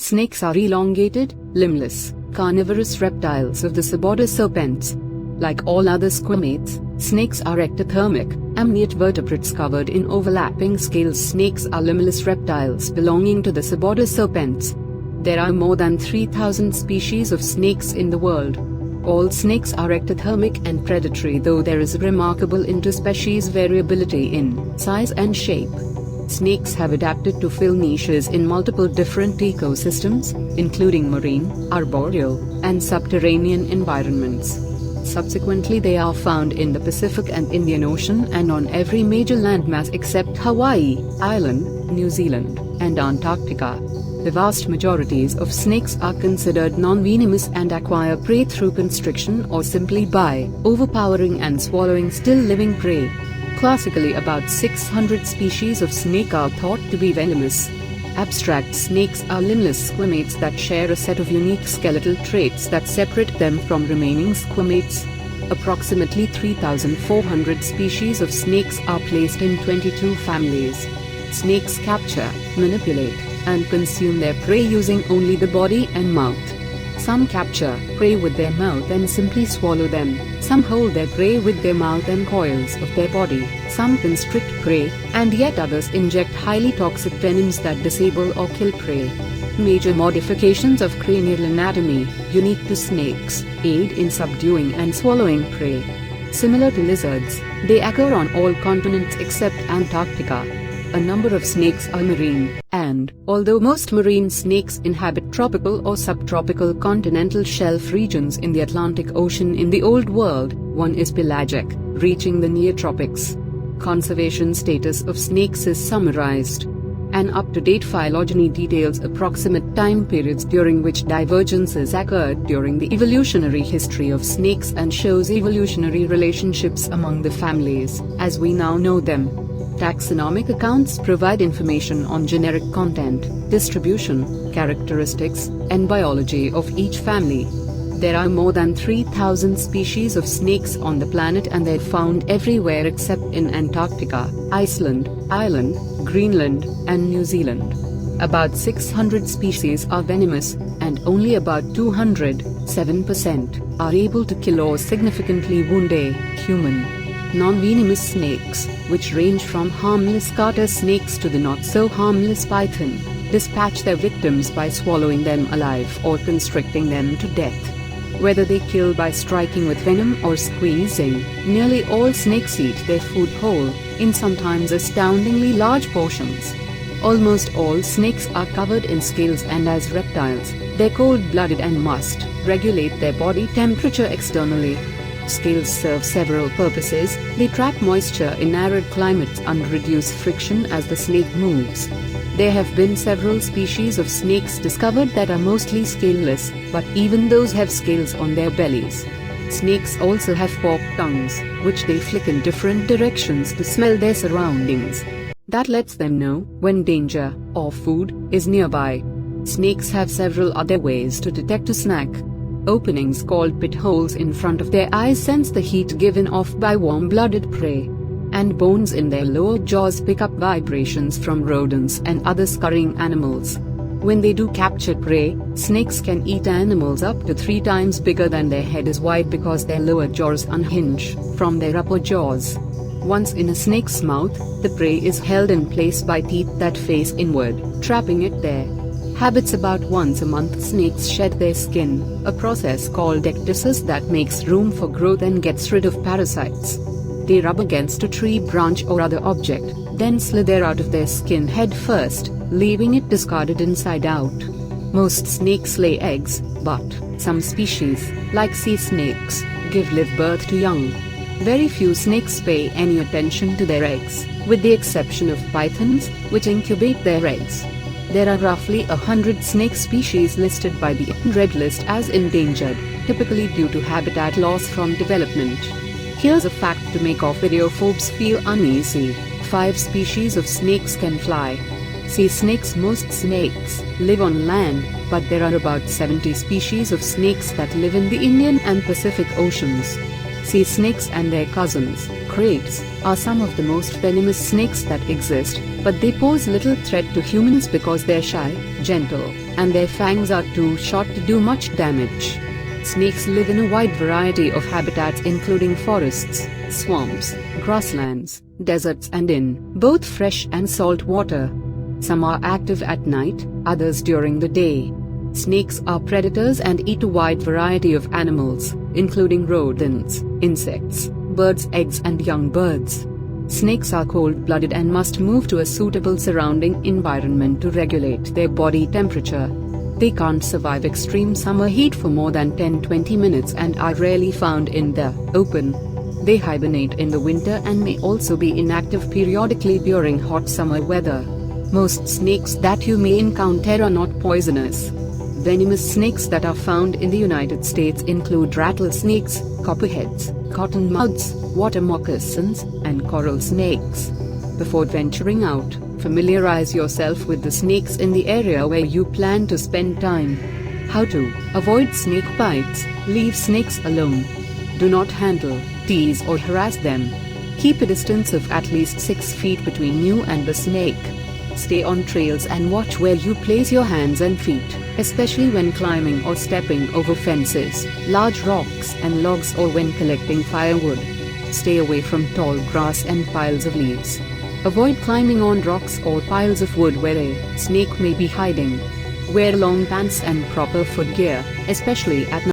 Snakes are elongated, limbless, carnivorous reptiles of the suborder Serpentes. Like all other squamates, snakes are ectothermic, amniote vertebrates covered in overlapping scales. Snakes are limbless reptiles belonging to the suborder Serpentes. There are more than 3,000 species of snakes in the world. All snakes are ectothermic and predatory, though there is remarkable interspecies variability in size and shape. Snakes have adapted to fill niches in multiple different ecosystems, including marine, arboreal, and subterranean environments. Subsequently, they are found in the Pacific and Indian Ocean and on every major landmass except Hawaii Island, New Zealand, and Antarctica. The vast majorities of snakes are considered non-venomous and acquire prey through constriction or simply by overpowering and swallowing still living prey. Classically, about 600 species of snake are thought to be venomous. Abstract snakes are limbless squamates that share a set of unique skeletal traits that separate them from remaining squamates. Approximately 3,400 species of snakes are placed in 22 families. Snakes capture, manipulate, and consume their prey using only the body and mouth. Some capture prey with their mouth and simply swallow them. Some hold their prey with their mouth and coils of their body. Some constrict prey, and yet others inject highly toxic venoms that disable or kill prey. Major modifications of cranial anatomy, unique to snakes, aid in subduing and swallowing prey. Similar to lizards, they occur on all continents except Antarctica. A number of snakes are marine, and, although most marine snakes inhabit tropical or subtropical continental shelf regions in the Atlantic Ocean in the Old World, one is pelagic, reaching the Neotropics. Conservation status of snakes is summarized. An up-to-date phylogeny details approximate time periods during which divergences occurred during the evolutionary history of snakes and shows evolutionary relationships among the families, as we now know them. Taxonomic accounts provide information on generic content, distribution, characteristics, and biology of each family. There are more than 3,000 species of snakes on the planet, and they're found everywhere except in Antarctica, Iceland, Greenland, and New Zealand. About 600 species are venomous, and only about 200, 7%, are able to kill or significantly wound a human. Non-venomous snakes, which range from harmless garter snakes to the not-so-harmless python, dispatch their victims by swallowing them alive or constricting them to death. Whether they kill by striking with venom or squeezing, nearly all snakes eat their food whole, in sometimes astoundingly large portions. Almost all snakes are covered in scales, and as reptiles, they're cold-blooded and must regulate their body temperature externally. Scales serve several purposes. They trap moisture in arid climates and reduce friction as the snake moves. There have been several species of snakes discovered that are mostly scaleless, but even those have scales on their bellies. Snakes also have forked tongues, which they flick in different directions to smell their surroundings. That lets them know when danger, or food, is nearby. Snakes have several other ways to detect a snack. Openings called pit holes in front of their eyes sense the heat given off by warm-blooded prey. And bones in their lower jaws pick up vibrations from rodents and other scurrying animals. When they do capture prey, snakes can eat animals up to 3 times bigger than their head is wide because their lower jaws unhinge from their upper jaws. Once in a snake's mouth, the prey is held in place by teeth that face inward, trapping it there. Habits: about once a month snakes shed their skin, a process called ecdysis that makes room for growth and gets rid of parasites. They rub against a tree branch or other object, then slither out of their skin head first, leaving it discarded inside out. Most snakes lay eggs, but some species, like sea snakes, give live birth to young. Very few snakes pay any attention to their eggs, with the exception of pythons, which incubate their eggs. There are roughly 100 snake species listed by the Red List as endangered, typically due to habitat loss from development. Here's a fact to make ophidiophobes feel uneasy: 5 species of snakes can fly. Sea snakes: most snakes live on land, but there are about 70 species of snakes that live in the Indian and Pacific Oceans. Sea snakes and their cousins, kraits, are some of the most venomous snakes that exist, but they pose little threat to humans because they're shy, gentle, and their fangs are too short to do much damage. Snakes live in a wide variety of habitats including forests, swamps, grasslands, deserts and in both fresh and salt water. Some are active at night, others during the day. Snakes are predators and eat a wide variety of animals, including rodents, insects, birds' eggs and young birds. Snakes are cold-blooded and must move to a suitable surrounding environment to regulate their body temperature. They can't survive extreme summer heat for more than 10-20 minutes and are rarely found in the open. They hibernate in the winter and may also be inactive periodically during hot summer weather. Most snakes that you may encounter are not poisonous. Venomous snakes that are found in the United States include rattlesnakes, copperheads, cottonmouths, water moccasins, and coral snakes. Before venturing out, familiarize yourself with the snakes in the area where you plan to spend time. How to avoid snake bites: leave snakes alone. Do not handle, tease or harass them. Keep a distance of at least 6 feet between you and the snake. Stay on trails and watch where you place your hands and feet, especially when climbing or stepping over fences, large rocks and logs, or when collecting firewood. Stay away from tall grass and piles of leaves. Avoid climbing on rocks or piles of wood where a snake may be hiding. Wear long pants and proper footgear, especially at night.